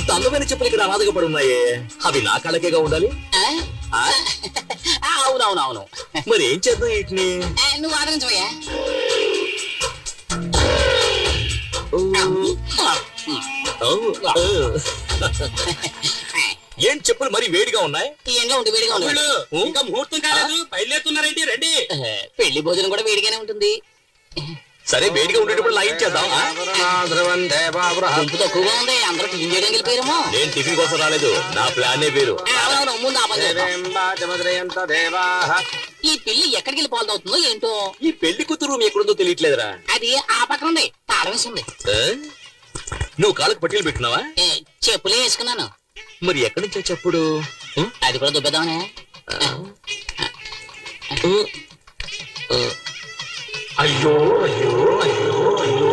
ఇంత అందమైన చెప్పులు ఇక్కడ అనాథగా పడి ఉన్నాయే, అవి నా కళ్ళకేగా ఉండాలి. అవునవునవును, మరి ఏం చేద్దాం వీటిని? నువ్వు ఆదరించవయ్యా. ఏం చెప్పులు మరి వేడిగా ఉన్నాయి? ఎంగా ఉండి వేడిగా ఉన్నాయి. ఇంకా ముహూర్తం కాలేదు, బయలుదేరుతున్నారేంటి? రెడీ. పెళ్లి భోజనం కూడా వేడిగానే ఉంటుంది. సరే వేడిగా ఉండేటప్పుడు లైన్ చేద్దాం. గుంపు తక్కువగా ఉంది, అందరూ టిఫిన్ చేయడానికి వెళ్ళిపోయారేమో. నేను టిఫిన్ కోసం రాలేదు, నా ప్లానే వేరు. అవునవును, ముందు ఆ పని చేద్దాం. ఈ పెళ్లి ఎక్కడికి వెళ్ళి పాల్గొతుందో ఏంటో. ఈ పెళ్లి కూతురు ఎక్కడుందో తెలియట్లేదురా. అది ఆ పక్కన ఉంది, తాళం వేసింది. నువ్వు కాళ్ళకు పట్టీలు పెట్టినావా? చెప్పులే వేసుకున్నాను. మరి ఎక్కడి నుంచో చెప్పుడు? అది కూడా దుబ్బేద్దామనే. అయ్యో అయ్యో అయ్యో అయ్యో.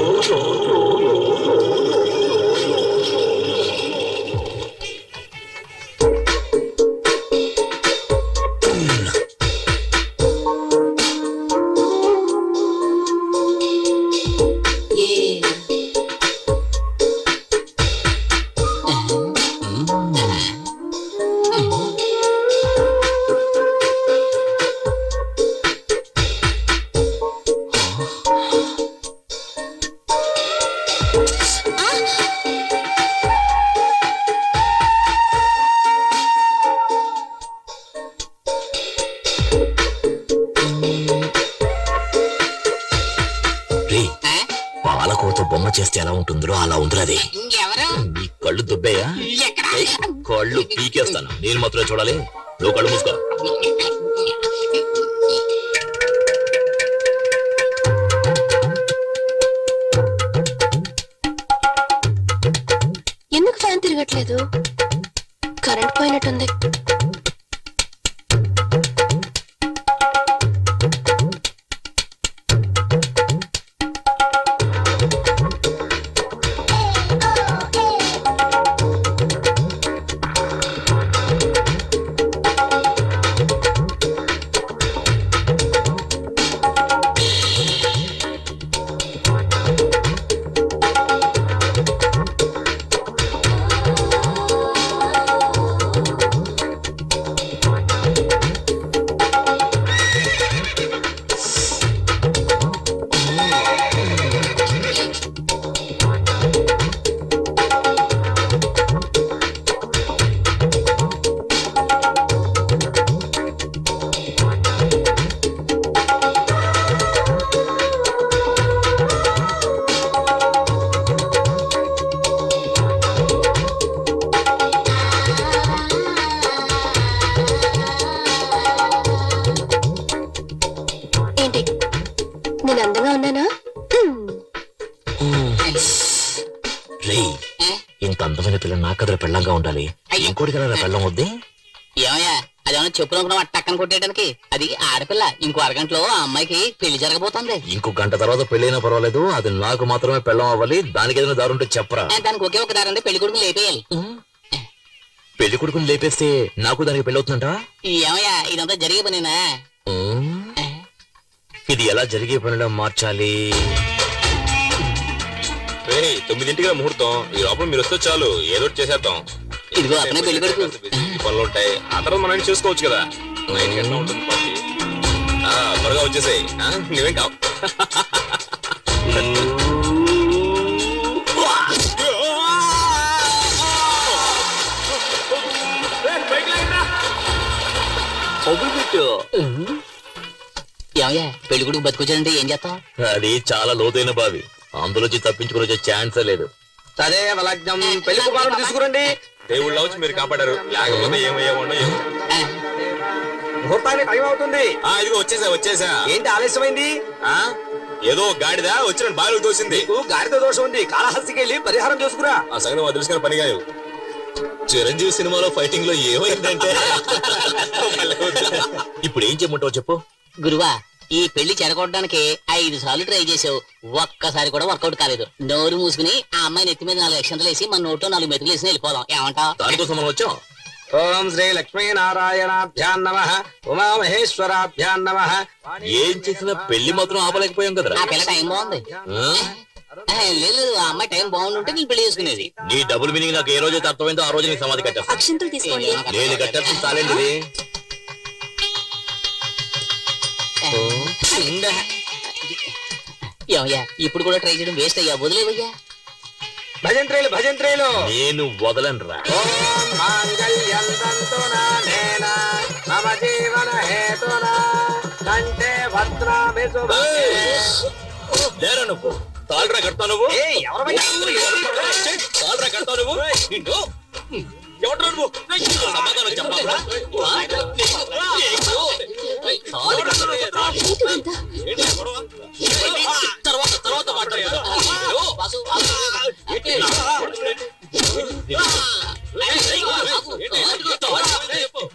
బొమ్మ చేస్తే ఎలా ఉంటుందో అలా ఉంటుంది. నీ కళ్ళు దుబ్బయ్యా? కళ్ళు పీకేస్తాను, నేను మాత్రమే చూడాలి. నువ్వు కళ్ళు మూసుకో. ఎందుకు ఫ్యాన్ తిరగట్లేదు? కరెంట్ పోయినట్టుంది. ఇంత అందమైన పిల్ల నా కథల పెళ్ళంగా ఉండాలి. ఇంకోటి కదా పెళ్ళం వద్దే. ఏమయ్యా, అదేమన్నా చెప్పులు టక్కన కొట్టేయడానికి? అది ఆడపిల్ల. ఇంకో అరగంటలో ఆ అమ్మాయికి పెళ్లి జరగబోతుంది. ఇంకో గంట తర్వాత పెళ్ళైనా పర్వాలేదు, అది నాకు మాత్రమే పెళ్ళం అవ్వాలి. దానికి ఏదైనా దారి ఉంటే చెప్పరా? దానికి ఒకే ఒక దారి ఉంది, పెళ్లి కొడుకుని లేపేయాలి. పెళ్లి కొడుకుని లేపేస్తే నాకు దానికి పెళ్లి అవుతుందంట. ఏమయ్యా, ఇదంతా జరిగే పనేనా? ఇది ఎలా జరిగే పనిలో మార్చాలి? 9ంటికి ముహూర్తం, ఈ లోపల మీరు వస్తే చాలు, ఏదో చేసేద్దాం. ఇదిగో అతనే పెళ్లి కొడుకు. పనులు ఉంటాయి, ఆ తర్వాత మనం చూసుకోవచ్చు కదా. నైట్ గంట ఉంటుంది, త్వరగా వచ్చేసాయి. నువ్వేం కావు. ఏమయ్యా, పెళ్లి కొడుకు బతుకొచ్చాడంటే ఏం చేస్తాం? అది చాలా లోతైన బావి, అందులోంచి తప్పించుకుని వచ్చే ఛాన్సే లేదు. సరే లగ్నం, పెళ్లి కుమారుడు తీసుకురండి. దేవుళ్ళ వచ్చి మీరు కాపాడారు, లేకపోతే ఏమయ్యేవాడో ఏమో. ముహూర్తానికి టైం అవుతుంది. ఇదిగో వచ్చేసా. ఏంటి ఆలస్యమైంది? ఏదో గాడిద వచ్చిన బాగా దోసింది. గాడిద దోషం ఉంది, కాళహస్తికి వెళ్ళి పరిహారం చేసుకురా. ఆ సంగతి తెలుసుకున్న పని కాదు. చిరంజీవి సినిమాలో ఫైటింగ్ లో ఏమైందంటే ఇప్పుడు ఏం చేయమంటావు చెప్పు. గురువా, ఈ పెళ్లి చెడగొట్టడానికి 5 సార్లు ట్రై చేసావు, ఒక్కసారి కూడా వర్కౌట్ కాలేదు. నోరు మూసుకుని ఆ అమ్మాయి నెత్తి మీద 4 అక్షంతలు వేసి మన నోట్లో 4 మెతుకులు వేసి వెళ్ళిపోదాం. ఏమంటావు? దానికోసం మనం వచ్చాం. ఓం శ్రీ లక్ష్మీ నారాయణాభ్యాన్ నమః, ఉమామహేశ్వరాభ్యాన్ నమః. ఏం చేసినా పెళ్లి మాత్రం ఆపలేకపోయాం కదరా. ఆ పిల్ల టైం బాగుంది. లేదు ఆ అమ్మాయి టైం బాగుంటుంటే నేను పెళ్లి చేసుకునేది. నీ డబుల్ మీనింగ్ నాకు ఏ రోజైతే అర్థమైందో ఆ రోజు నీకు సమాధి కట్టేస్తా. అక్షంతలు తీసుకోండి. నేను కట్టేస్తాను చాలండి. ఏమయ్యా ఇప్పుడు కూడా ట్రై చేయడం వేస్ట్ అయ్యా, వదిలేవయ్యా. భజంత్రేలు భజంత్రేలు. నేను వదలను రా. మమ జీవన హేతునా కంటే భద్రామి లేరా నువ్వు తాళ్ళరా కడతావు నువ్వు. తాళ్ళరా కడతావు నువ్వు. నిన్ను ఎవరు నువ్వు సమాధానం చెప్పాలా? తర్వాత తర్వాత మాట్లాడు.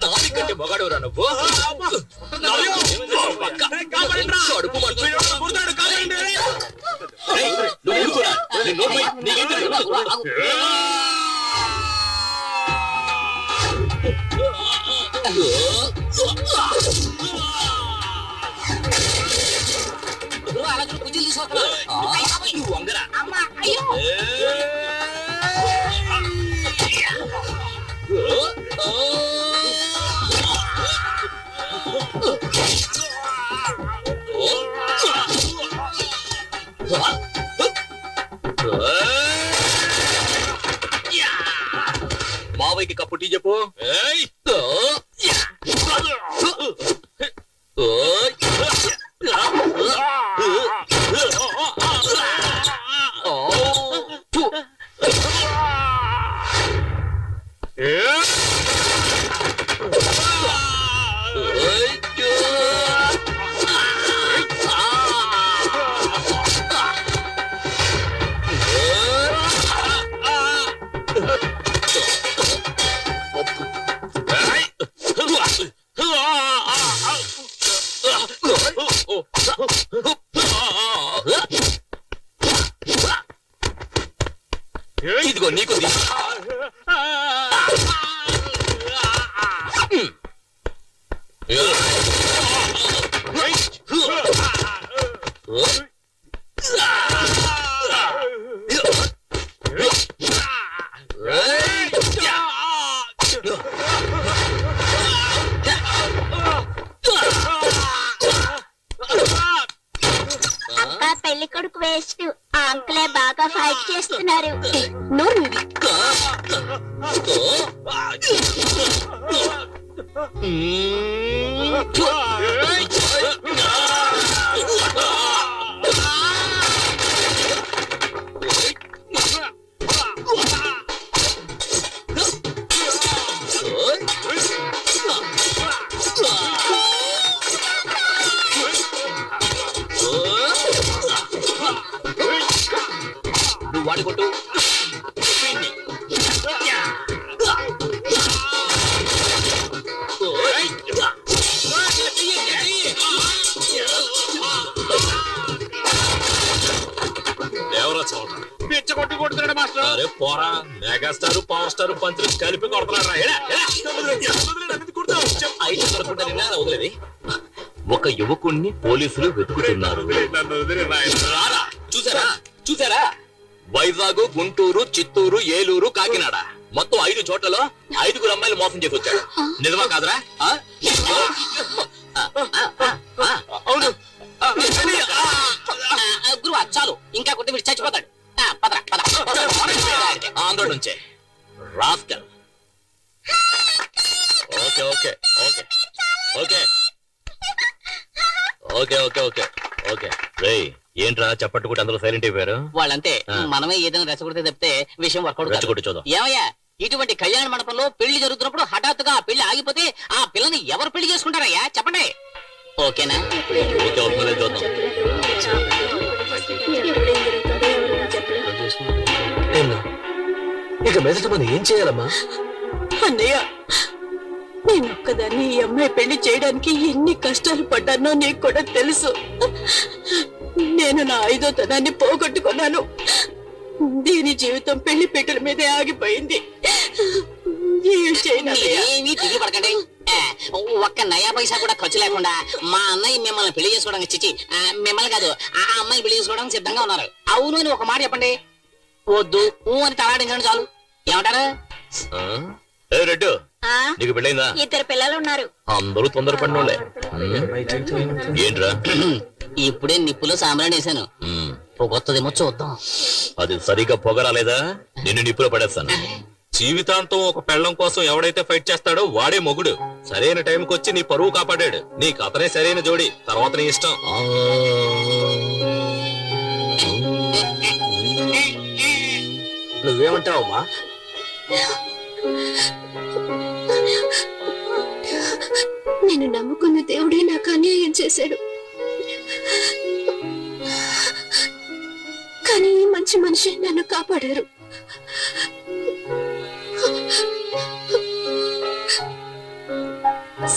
తాళి కంటే మొగాడురా నువ్వు. అడుపు కుర్చీలు తీసుకొస్తున్నా. వంగరా మావయ్యకి కప్పు టీ చెప్పు. ఇదిగో నీకు పెళ్లి కొడుకు వేస్ట్. ఆ అంకులే బాగా ఫైట్ చేస్తున్నారు. నోరు నువ్వు వాడి కొట్టు. ఎవరో చోట పిచ్చ కొట్టి కొడుతున్నాడు మాస్టర్. అరే పోరా, మెగాస్టార్ పవర్ స్టార్ పంతులు కలిపి కొడుతున్నాడు. వదిలేది. ఒక యువకుణ్ణి పోలీసులు వెతుకుతున్నారు. చూసారా చూసారా? వైజాగ్, గుంటూరు, చిత్తూరు, ఏలూరు, కాకినాడ మొత్తం 5 చోట్లలో 5 అమ్మాయిలు మోసం చేసి వచ్చాడు. నిజమా కాదురా? అవును. గురువా చాలు, ఇంకా కొట్టి మీరు చచ్చిపోతాడు. ఆంధ్ర నుంచే rascal. Okay okay okay okay okay okay okay okay. రేయ్ ఏంట్రా చప్పట్టుకుంటే అందరూ సైలెంట్ అయిపోయారు? వాళ్ళంతే. మనమే ఏదైనా రెచ్చగొడితే తప్పితే విషయం వర్కౌట్ రెచ్చగొట్టి చూద్దాం. ఏమయ్యా, ఇటువంటి కళ్యాణ మండపంలో పెళ్లి జరుగుతున్నప్పుడు హఠాత్తుగా ఆ పెళ్లి ఆగిపోతే ఆ పిల్లని ఎవరు పెళ్లి చేసుకుంటారయ్యా చెప్పండి. ఓకేనా? ఓకే ఓకే చూద్దాం. ఇక మెదట మనం ఏం చేయాలమ్మా? అన్నయ్య, నేనొక్కదాన్ని ఈ అమ్మాయి పెళ్లి చేయడానికి ఎన్ని కష్టాలు పడ్డానో నీకు కూడా తెలుసు. నేను నా 5వ తనాన్ని పోగొట్టుకున్నాను. దీని జీవితం పెళ్లి పీటల మీదే ఆగిపోయింది. ఏమీ తిరిగి పడకండి. ఒక్క నయా పైసా కూడా ఖర్చు లేకుండా మా అన్నయ్య మిమ్మల్ని పెళ్లి చేసుకోవడానికి చిచ్చి మిమ్మల్ని కాదు ఆ అమ్మాయి పెళ్లి చేసుకోవడానికి సిద్ధంగా ఉన్నారు. అవును అని ఒక మాట చెప్పండి. వద్దు అని తలాడించండి చాలు. ఏమంటారు? రెడ్డు నీకు పెళ్ళైందా? 2 పిల్లలు ఉన్నారు. అందరూ తొందరపడినోళ్ళే. ఏంట్రా? ఇప్పుడే నిప్పులో సాంబ్రాణి వేసాను. పొగొత్తదేమో చూద్దాం. అది సరిగా పొగరాలేదా నిన్ను నిప్పులో పడేస్తాను. జీవితాంతం ఒక పెళ్ళం కోసం ఎవడైతే ఫైట్ చేస్తాడో వాడే మొగుడు. సరైన టైంకి వచ్చి నీ పరువు కాపాడాడు. నీకు అతనే సరైన జోడి. తర్వాత నీ ఇష్టం. నువ్వేమంటావమ్మా? నేను నమ్ముకున్న దేవుడే నాకు అన్యాయం చేశాడు. కానీ ఈ మంచి మనిషి నన్ను కాపాడారు.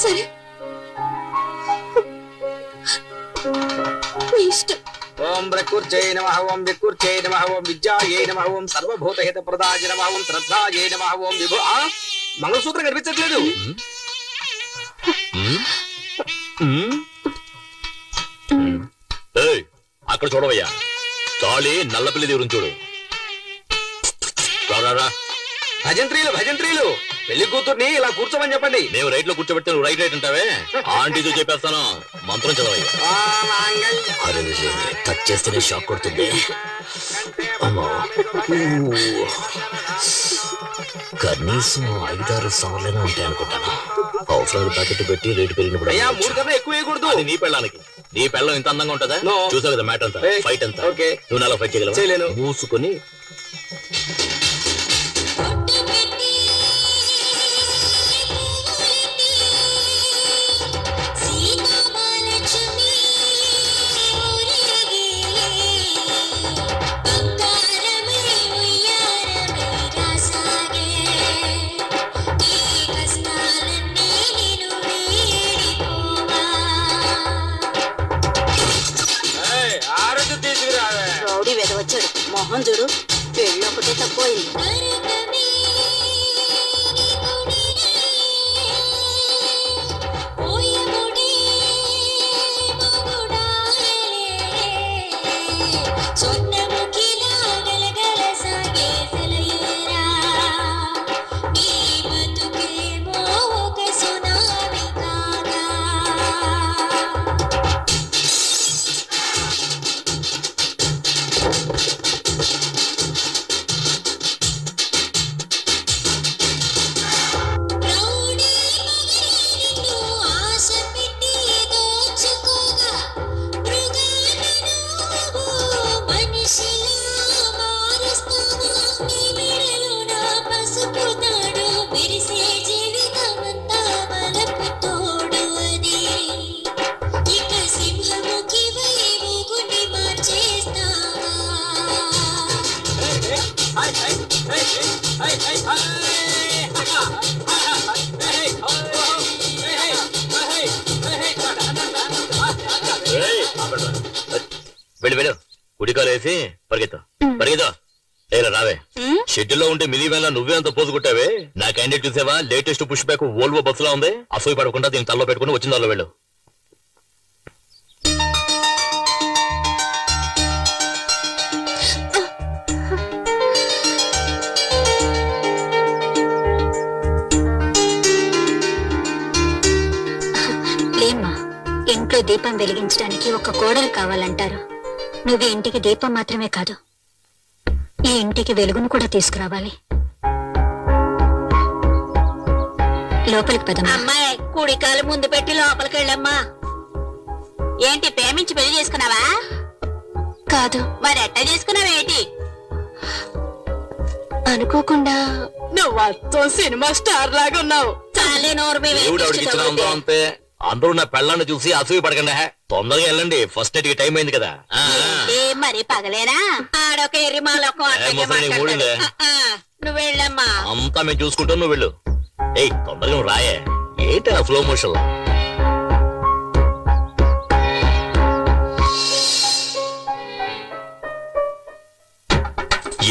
సరే, మీ ఇష్టం. ఓం ప్రకృత్యై నమః, ఓం వికృత్యై నమః, ఓం విద్యాయై నమః, ఓం సర్వభూతహిత ప్రదాయ నమః, ఓం శ్రద్ధాయై నమః, ఓం విభో. మంగళసూత్రం కనిపించట్లేదు. అక్కడ చూడవయ్యా, తాళి నల్లపిల్లి దేవుని చూడు. భజంత్రీలు పెళ్లి కూతుర్ని ఇలా కూర్చోమని చెప్పండి. మేము రైట్ లో కూర్చోబెడితే నువ్వు రైట్ రైట్ అంటావే. ఆంటీతో చెప్పేస్తాను. మంత్రం చదవయ్యా. అరే టచ్ చేస్తేనే షాక్ కొడుతుంది. కనీసం 5-6 సవర్లైనా ఉంటాయి అనుకుంటాను. అవసరాలు ప్యాకెట్ పెట్టి రేటు పెరిగినప్పుడు 3 కన్నా ఎక్కువ వేయకూడదు. అది నీ పెళ్ళానికి. నీ పెళ్ళం ఇంత అందంగా ఉంటుందా? చూసావు కదా మ్యాట్ అంతా, ఫైట్ అంతా. నువ్వు నాలో ఫైట్ చేయగలవా? మూసుకొని రౌడీ వెదవచ్చాడు. మొహం చూడు, పెళ్ళి ఒకటే తక్కువైంది. వెళ్ళు కుడికాలు వేసి పరిగెత్తా ఏరా రావే. షెడ్యూల్లో ఉంటే మినీ వ్యాన్ లా నువ్వే అంత పోజు కొట్టావే. నా క్యాండిడేట్ చూసావా? లేటెస్ట్ పుష్ బ్యాక్ వోల్వో బస్సులా ఉంది. అసూయ పడకుండా దీన్ని తల్లో పెట్టుకుని వచ్చిన దానిలో వెళ్ళు. లేమ్మా, ఇంట్లో దీపం వెలిగించడానికి ఒక కోడలు కావాలంటారు. నువ్వు ఇంటికి దీపం మాత్రమే కాదు, ఈ ఇంటికి వెలుగును కూడా తీసుకురావాలి. లోపలికి పదమ్మా. అమ్మాయి, కుడికాలు ముందు పెట్టి లోపలికి వెళ్ళమ్మా. ఏంటి, ప్రేమించి పెళ్లి చేసుకున్నావా? కాదు. మరి ఎట్ట చేసుకున్నావేంటి? అనుకోకుండా. నువ్వు అత్తో సినిమా స్టార్ లాగా ఉన్నావు. చాలే నోరు అంతే. అందరూ నా పెళ్ళాన్ని చూసి అసూయ పడకండి. తొందరగా వెళ్ళండి, ఫస్ట్ నైట్ కి టైం అయింది కదా. మరి పగలేనా? ఆడొక ఎర్రిమాలొక నువ్వు వెళ్ళమ్మా. అంతా మేము చూసుకుంటాం, నువ్వు వెళ్ళు. ఏయ్ తొందరగా నువ్వు రాయే. ఏంటి స్లో మోషన్?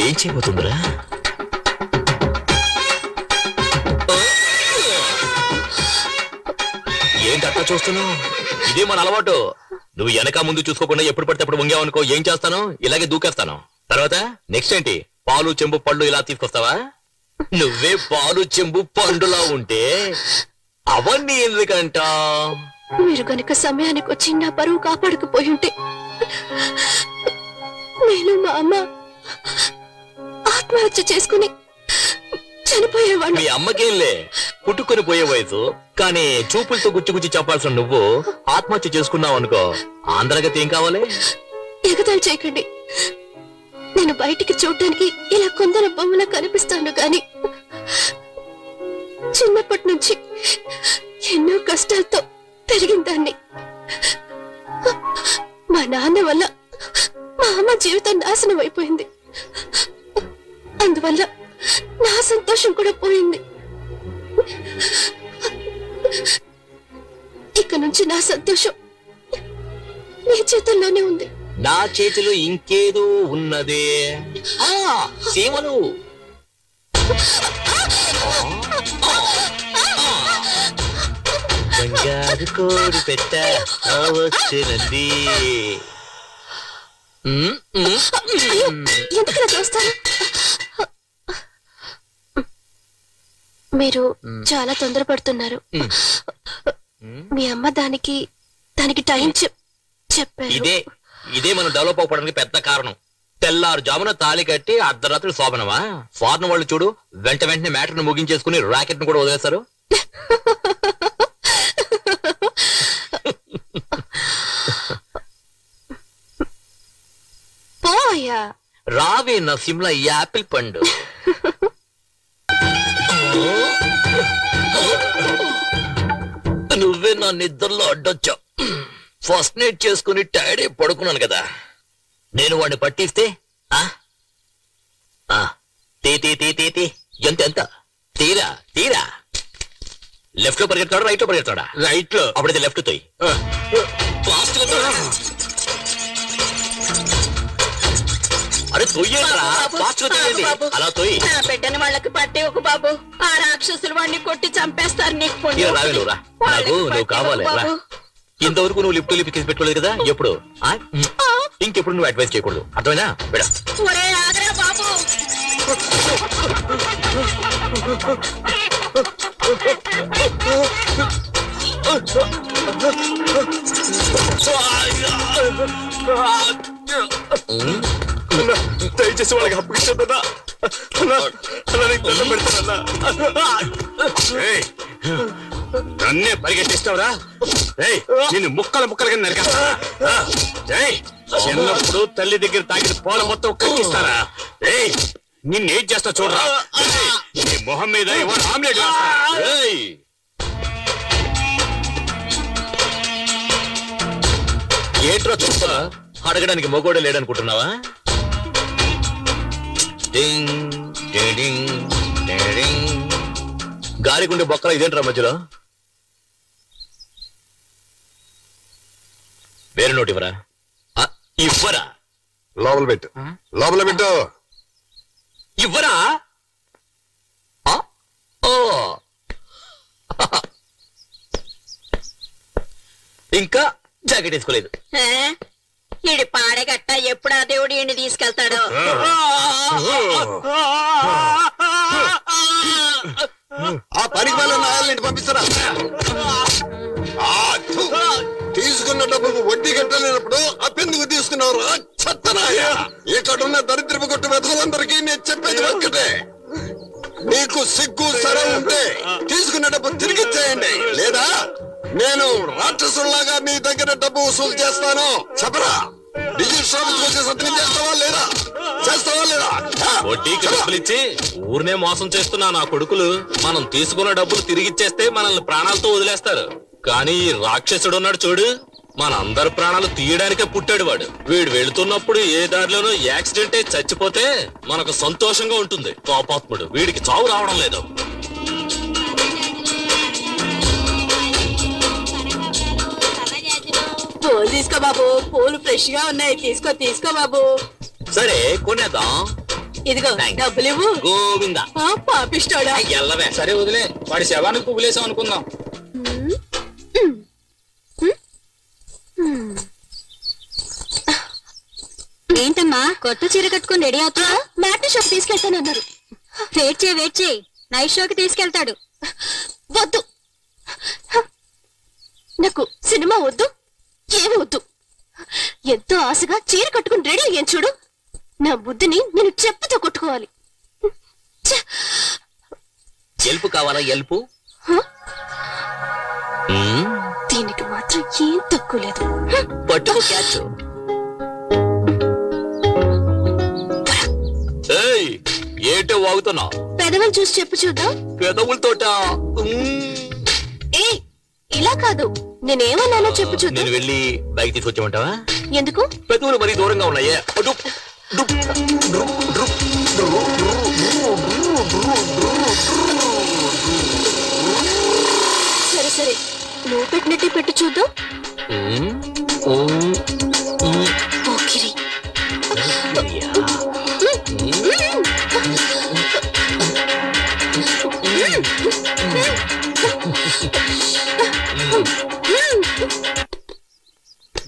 ఏం చేయబోతుందిరా? ఏంటి అట్లా చూస్తున్నావు? ఇదే మన అలవాటు. నువ్వు వెనక ముందు చూసుకోకుండా ఎప్పుడు పడితే అప్పుడు వంగావనుకో, ఏం చేస్తాను? ఇలాగే దూకేస్తాను. తర్వాత నెక్స్ట్ ఏంటి? పాలు చెంబు పళ్ళు ఇలా తీసుకొస్తావా? నువ్వే పాలు చెంబు పండులా ఉంటే అవన్నీ ఎందుకంట? మీరు గనుక సమయానికి వచ్చి నా పరువు కాపాడకపోయి ఉంటే నేను మా అమ్మ ఆత్మహత్య చేసుకుని చనిపోయేవాడిని. మీ అమ్మకేంలే, పుట్టుకొని పోయే వయసు. కానీ చూపులతో గుచ్చి చెప్పాల్సిన నువ్వు ఆత్మహత్య చేసుకున్నావు అనుకో, ఆంధ్రగతి ఏం కావాలి? ఎగతాళి చేయకండి. నేను బయటికి చూడటానికి ఇలా కొందరు బొమ్మలా కనిపిస్తాను గాని చిన్నప్పటి నుంచి ఎన్నో కష్టాలతో పెరిగిన దాన్ని. మా నాన్న వల్ల మా అమ్మ జీవితం నాశనం అయిపోయింది. అందువల్ల నా సంతోషం కూడా పోయింది. ఇక నుంచి నా సంతోషం నీ చేతుల్లోనే ఉంది. నా చేతిలో ఇంకేదో ఉన్నదే. సీమలు బంగారు కోడి పెట్ట వచ్చినంది. ఎందుకలా చూస్తారు? మీరు చాలా తొందరపడుతున్నారు. మీ అమ్మ దానికి టైం చెప్పారు. ఇదే మనం డెవలప్ అవ్వడానికి పెద్ద కారణం. తెల్లారు జామున తాళి కట్టి అర్ధరాత్రి శోభనమా? ఫారెన్ వాళ్ళు చూడు, వెంటనే మ్యాటర్ ను ముగించేసుకుని రాకెట్ ను కూడా వదిలేస్తారు. పోయా రావే నా సిమ్లా యాపిల్ పండు. నువ్వే నా నిద్రలో అడ్డొచ్చా. ఫస్ట్ నైట్ చేసుకుని టైర్డ్ అయి పడుకున్నాను కదా. నేను వాడిని పట్టిస్తే ఎంత తీరా తీరా. లెఫ్ట్ లో పరిగెత్తాడా రైట్ లో పరిగెత్తాడా? రైట్ లో. అప్పుడైతే లెఫ్ట్ తోయి. అరే తొయ్యేరా, ఫాస్ట్ గా తొయ్యండి. అలా తొయ్యి. బిడ్డని వాళ్ళకి పట్టే ఒక బాబు. ఆ రాక్షసులు వాడిని కొట్టి చంపేస్తారు. నీకు రావే నువ్వు రా. నాకు నువ్వు కావాలి రా. ఇంతవరకు నువ్వు లిఫ్ట్ లిఫ్ట్ పెట్టుకోలేదు కదా ఎప్పుడు. ఇంకెప్పుడు నువ్వు అడ్వైస్ చేయకూడదు, అర్థమైనా? బిడ బాబు దయచేసి వాళ్ళకి అప్పగించొద్దన్నా. నన్నే పరిగెట్టిస్తావురా? నిన్ను ముక్కలుగా నరికేస్తా. చిన్నప్పుడు తల్లి దగ్గర తాగిన పాలు మొత్తం కక్కిస్తారా? నిన్నేం చేస్తా చూడరా. నీ మొహం మీద ఇవాళ ఆమ్లెట్ వేస్తా. ఏంట్రా చూస్తా? అడగడానికి మొగోడే లేడనుకుంటున్నావా? గాలిగుండే బొక్కల ఇదేంట్రా మధ్యలో? వేరే నోటి ఇవ్వరా? ఇవ్వరా? లోపల పెట్టు, లోపల పెట్టు. ఇవ్వరా? ఇంకా జాకెట్ వేసుకోలేదు. ఈడి పాడగట్ట ఎప్పుడా దేవుడు ఈయన్ని తీసుకెళ్తాడో. ఆ పనికి వాళ్ళ నాయాలని పంపిస్తారా? తీసుకున్న డబ్బుకు వడ్డీ కట్టలేనప్పుడు అప్పెందుకు తీసుకున్నారు? చెత్తనాయ. ఇక్కడున్న దరిద్రపు కొట్టు వెతలందరికీ నేను చెప్పేది ఒక్కటే, నీకు సిగ్గు సరే ఉంటే తీసుకున్న డబ్బు తిరిగి ఇచ్చేయండి, లేదా నేను రాక్షసుల్లాగా నీ దగ్గర డబ్బు వసూలు చేస్తాను. చెప్పరా? డిజిల్ షాపుకి వచ్చే సత్యం చేస్తావా లేదా? వడ్డీకి డబ్బులు ఇచ్చి ఊరినే మోసం చేస్తున్నా నా కొడుకులు. మనం తీసుకున్న డబ్బులు తిరిగిచ్చేస్తే మనల్ని ప్రాణాలతో వదిలేస్తారు. కానీ ఈ రాక్షసుడు ఉన్నాడు చూడు, మనందరి ప్రాణాలు తీయడానికే పుట్టాడు వాడు. వీడు వెళుతున్నప్పుడు ఏ దారిలోనూ యాక్సిడెంట్ అయి చచ్చిపోతే మనకు సంతోషంగా ఉంటుంది. పాపాత్ముడు, వీడికి చావు రావడం లేదు. పూలు తీసుకో బాబు, పూలు ఫ్రెష్ గా ఉన్నాయి. తీసుకో బాబు. సరే కొనేద్దాం. ఇదిగో డబ్బులు ఇవ్వు. గోవిందా. పాపిస్తాడా? సరే వదిలే, వాడి శవానికి పువ్వులేసాం అనుకుందాం. కొత్త చీర కట్టుకుని రెడీ అవుతున్నా? మ్యాట్ని షోకి తీసుకెళ్తానన్నారు. వెయిట్ చేయి నైట్ షోకి తీసుకెళ్తాడు. వద్దు, నాకు సినిమా వద్దు, ఏమి వద్దు. ఎంతో ఆశగా చీర కట్టుకుని రెడీ అయ్యాను చూడు. నా బుద్ధిని నేను చెప్పుతో కొట్టుకోవాలి. ఎల్పు కావాలా? ఎల్పు దీనికి మాత్రం ఏం తక్కువ లేదు. పట్టుకు క్యాచ్. ఏంటో వాగుతున్నావు? పెదవులు చూసి చెప్పు చూద్దాం. పెదవులతోట? ఏ ఇలా కాదు, నేనేమన్నానో చెప్పు చూద్దాం. నేను వెళ్ళి బైక్ తీసుకొచ్చామంటావా? ఎందుకు? పెదవులు మరీ దూరంగా ఉన్నాయే. సరే సరే, నువ్వు పెట్టినట్టే పెట్టు చూద్దాం. పోకిరి.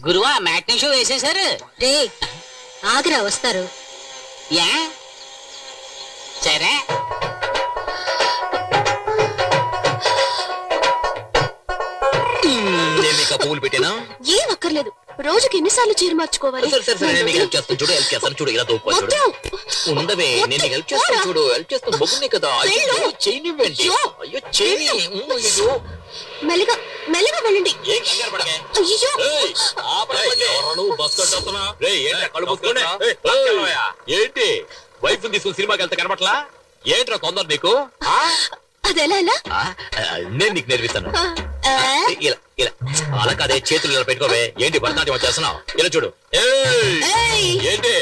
గురువా మ్యాట్నీ షో వేసేశారు. రే ఆగ్రా వస్తారు. యా సరే. నేను నీకు పువ్వులు పెట్టానా? ఏం అక్కర్లేదు, రోజుకి ఎన్నిసార్లు చీర మార్చుకోవాలి? సరే నేను హెల్ప్ చేస్తాను చూడు. హెల్ప్ చేస్తాను చూడు. ఇలా తోపుకోవాలి చూడు. ఉండవే, నేను హెల్ప్ చేస్తాను చూడు. హెల్ప్ చేస్తాను. బొగ్గునే కదా. అయ్యో చేయనివ్వండి. అయ్యో చేయని. అయ్యో మెల్లగా మెల్లగా వెళ్ళండి. ఏం కంగారు పడకే. అయ్యో ఏంటి వైఫ్ తీసుకుని సినిమాకి వెళ్తే కనపట్లా? ఏంట్రా కొందరు నీకు? అదెలా ఎలా? నేను నీకు నేర్పిస్తాను. ఇలా ఇలా అలా కాదే, చేతులు ఇలా పెట్టుకోవే. ఏంటి భరతనాట్యం వచ్చేస్తున్నావు? ఇలా చూడు. ఏంటి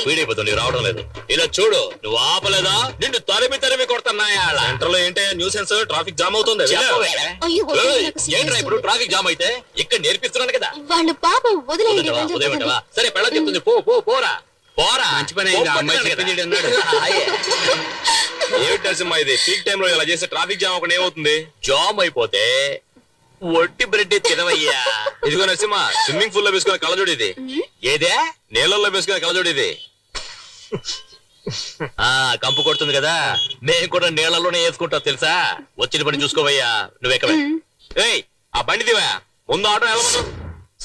వీడైపోతుంది, రావడం లేదు. ఇలా చూడు. నువ్వు ఆపలేదా? నిన్ను తరిమి కొడుతున్నాయా? సెంటర్లో ఏంటి న్యూసెన్స్? ట్రాఫిక్ జామ్ అవుతుంది. ఏంట్రా ఇప్పుడు ట్రాఫిక్ జామ్ అయితే? ఇక్కడ నేర్పిస్తున్నాను కదా. వాళ్ళు పాపం వదిలేయండి. ఉదయమంటావా? సరే పెళ్ళ చెప్తుంది. పోరా పోరా. మంచి పని అమ్మాయి చెప్పింది అన్నాడు. ఏమిటి నరసింహ ఇది? పీక్ టైమ్ లో ఇలా చేస్తే ట్రాఫిక్ జామ్ ఒకటి ఏమవుతుంది? జామ్ అయిపోతే ఒట్టి బ్రెడ్ తినవయ్యా. ఇదిగో నరసింహ, స్విమ్మింగ్ పూల్ లో వేసుకునే కళ్ళజోడు ఇది. ఏదే? నీళ్ళల్లో వేసుకునే కళ్ళజోడు ఇది. కంపు కొడుతుంది కదా. మేము కూడా నీళ్లలోనే వేసుకుంటాం తెలుసా. వచ్చిన పని చూసుకోవయ్యా. నువ్వెక్కవే. ఏయ్ ఆ బండి దివా. ముందు ఆటో వెళ్ళమను.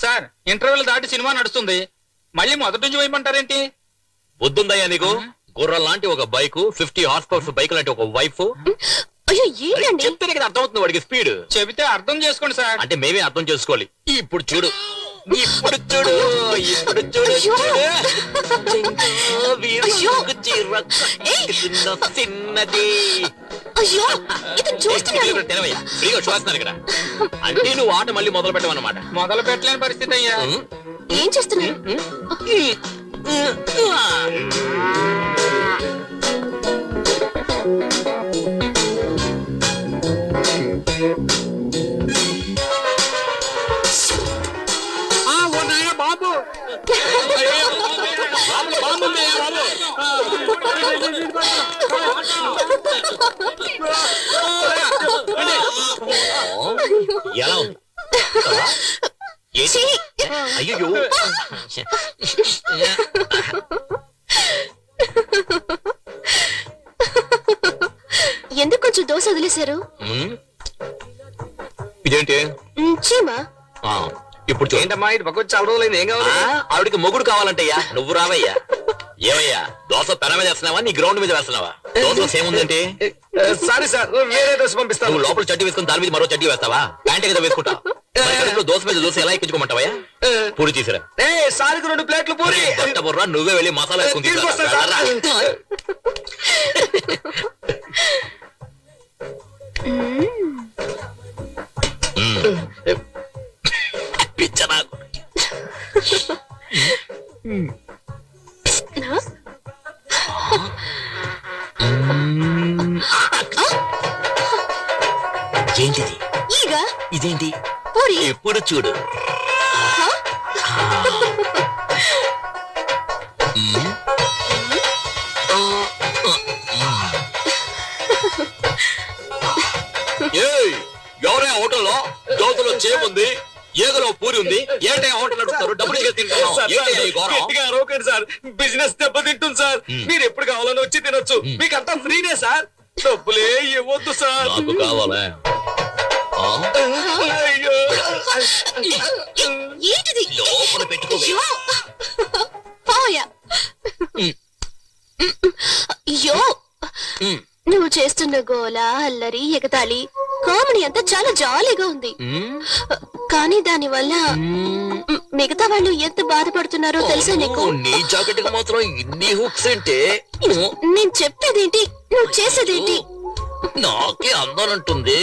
సార్ ఇంటర్వెల్ దాటి సినిమా నడుస్తుంది, మళ్ళీ మొదటి నుంచి వేయమంటారేంటి? బుద్ధుందయ్యా నీకు? గుర్రం లాంటి ఒక బైక్, 50 హార్స్ పవర్స్ బైక్ లాంటి ఒక వైఫ్. అయ్యో ఏంటండి? చెప్తేనే కదా అర్థమవుతుంది వాడికి స్పీడ్. చెబితే అర్థం చేసుకోండి సార్. అంటే మేమే అర్థం చేసుకోవాలి. ఇప్పుడు చూడు. చిన్నది. అయ్యో ఇతను చూస్తున్నాడు. ఫ్రీగా చూస్తున్నారు ఇక్కడ. అంటే నువ్వు ఆట మళ్ళీ మొదలు పెట్టమన్నమాట. మొదలు పెట్టలేని పరిస్థితి అయ్యా. ఏం చేస్తున్నారు? బాబు ఎలా ఉంది? అయ్యో ఎందుకు కొంచెం దోశ వదిలేశారు? ఇదేంటి? చీమా. ఇప్పుడు ఏంటమ్మా ఇటు పక్క చాలా రోజులైంది. ఏం కావాలి? ఆవిడికి మొగుడు కావాలంటయ్యా. నువ్వు రావయ్యా. ఏమయ్యా దోశ పెన మీద వేస్తున్నావా? నీ గ్రౌండ్ మీద వేస్తున్నావా? దోశ ఏముందంటే? సారీ సార్, వేరే డ్రెస్ పంపిస్తాను. నువ్వు లోపల చడ్డీ వేసుకుని దాని మీద మరో చడ్డీ వేస్తావా? ప్యాంట్ కదా వేసుకుంటా. దోశ మీద దోశ ఎలా ఎక్కించుకోమంటావా? పూరి తీసిరా. సారికి 2 ప్లేట్లు పూరి. బుర్రా నువ్వే వెళ్ళి మసాలా వేసుకుని తీసుకురా. పిచ్చనా ఏంటిది? ఈగ. ఇదేంటి? పూరి. ఎప్పుడు చూడు. ఎవరే హోటల్లో దోశలో చేముంది, ఏగలో పూరి ఉంది ఏ టైం హోటల్ నడుస్తారు డబ్బులు ఇచ్చి తింటున్నాం ఏంటి ఈ ఘోరం? గట్టిగా అరవకండి సార్, బిజినెస్ దెబ్బతింటుంది సార్. మీరు ఎప్పుడు కావాలని వచ్చి తినొచ్చు, మీకు అంతా ఫ్రీనే సార్, డబ్బులే ఇవ్వద్దు సార్. నాకు కావాలా? అయ్యో ఏంటిది? లోపల పెట్టుకోవే. అయ్యో పోయా. అయ్యో నువ్వు చేస్తున్న గోల అల్లరి ఎగతాళి కామెడీ అంతా చాలా జాలీగా ఉంది. కానీ దాని వల్ల మిగతా వాళ్ళు ఎంత బాధపడుతున్నారో తెలుసా నీకు? నీ జాకెట్ కి మాత్రం ఇన్ని హుక్స్ అంటే నేను చెప్పేదేంటి, నువ్వు చేసేదేంటి? నాకే అందాలంటుంది.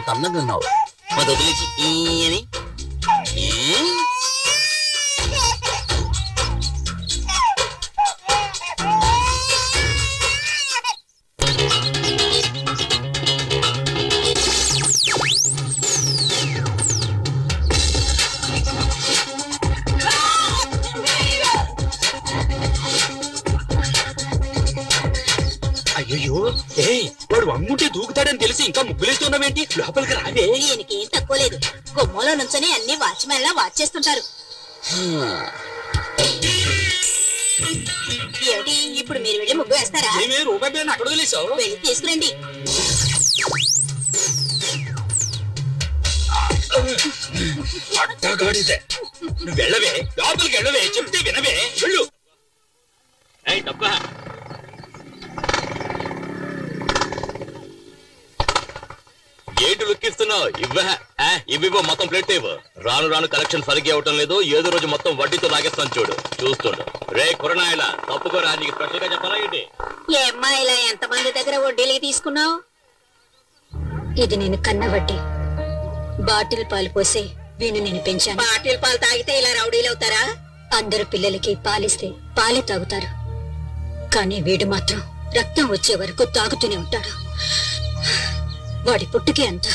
అంత అందంగా ఉన్నావు. అది వదిలేసి అని అయ్యో వాడు వంగుంటే దూకుతాడని తెలిసి ఇంకా ముగ్గులేస్తున్నావేంటి? లోపలికి రావే. దీనికి ఏం తక్కువ లేదు. గుమ్మలో నుంచొని అన్ని వాచ్మెన్ లా వాచ్ చేస్తుంటారు. ఏమిటి ఇప్పుడు మీరు వెళ్ళి ముగ్గు వేస్తారా? ఏమే రూపాయి బియ్యాన్ని అక్కడ వదిలేసావు? వెళ్ళి తీసుకురండి. అట్టగాడిదే. నువ్వు వెళ్ళవే, లోపలికి వెళ్ళవే, చెప్తే వినవే, వెళ్ళు. ఏంటి లుక్కిస్తున్నావు? ఇవ్వ మొత్తం ప్లేట్ ఇవ్వు. రాను రాను కలెక్షన్ సరిగ్గా అవటం లేదు. ఏదో రోజు మొత్తం వడ్డీతో లాగేస్తాను చూడు. చూస్తుండు. రే కురనాయలా తప్పుకోరా, నీకు స్పెషల్ గా చెప్పాలా ఏంటి? ఏమ్మా ఇలా ఎంతమంది దగ్గర వడ్డీలకి తీసుకున్నావు? ఇది నేను కన్న వడ్డీ. బాటిల్ పాలు పోసి వీణు నేను పెంచాను. బాటిల్ పాలు తాగితే ఇలా రౌడీలు అవుతారా? అందరు పిల్లలకి పాలిస్తే పాలే తాగుతారు, కానీ వీడు మాత్రం రక్తం వచ్చే వరకు తాగుతూనే ఉంటాడు. వాడి పుట్టుకే అంత.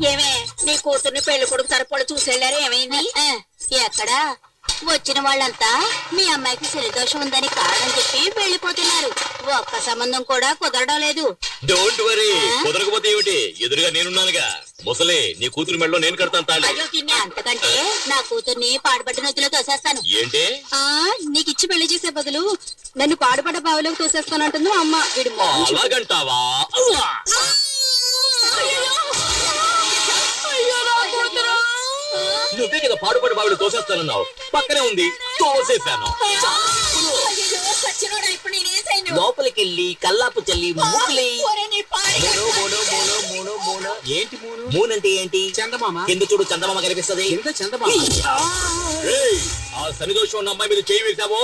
ఏమే నీ కూతుర్ని పెళ్లి కొడుకు తరపుడు చూసేళ్ళారు, ఏమైంది? ఎక్కడా వచ్చిన వాళ్ళంతా మీ అమ్మాయికి శనిదోషం ఉందని కారణం చెప్పి వెళ్ళిపోతున్నారు. ఒక్క సంబంధం కూడా కుదరడం లేదు. డోంట్ వరీ, కుదరకపోతే ఏమిటి, ఎదురుగా నేనున్నానుగా. ముసలి నీ కూతురు మెడలో నేను కడతాను తాళి. అంతకంటే నా కూతుర్ని పాడుబడ్డ నొత్తులో తోసేస్తాను. ఏంటి? నీకు ఇచ్చి పెళ్లి చేసే బదులు నన్ను పాడుబడ్డ బావిలోకి తోసేస్తానంటుంది అమ్మ. వీడు అలాగంటావా? నువ్వే కదా పాడుపడి బావిలో తోసేస్తానన్నావు. పక్కనే ఉంది, తోసేసాను. లోపలికి వెళ్ళి కల్లాపు చల్లి ముగ్గులే. ఏంటి మూను? మూనంటే ఏంటి? చందమామ. కింద చూడు, చందమామ కనిపిస్తది. చందమామ. ఆ శనిదోషం ఉన్న అమ్మాయి మీద చేయి వేసావో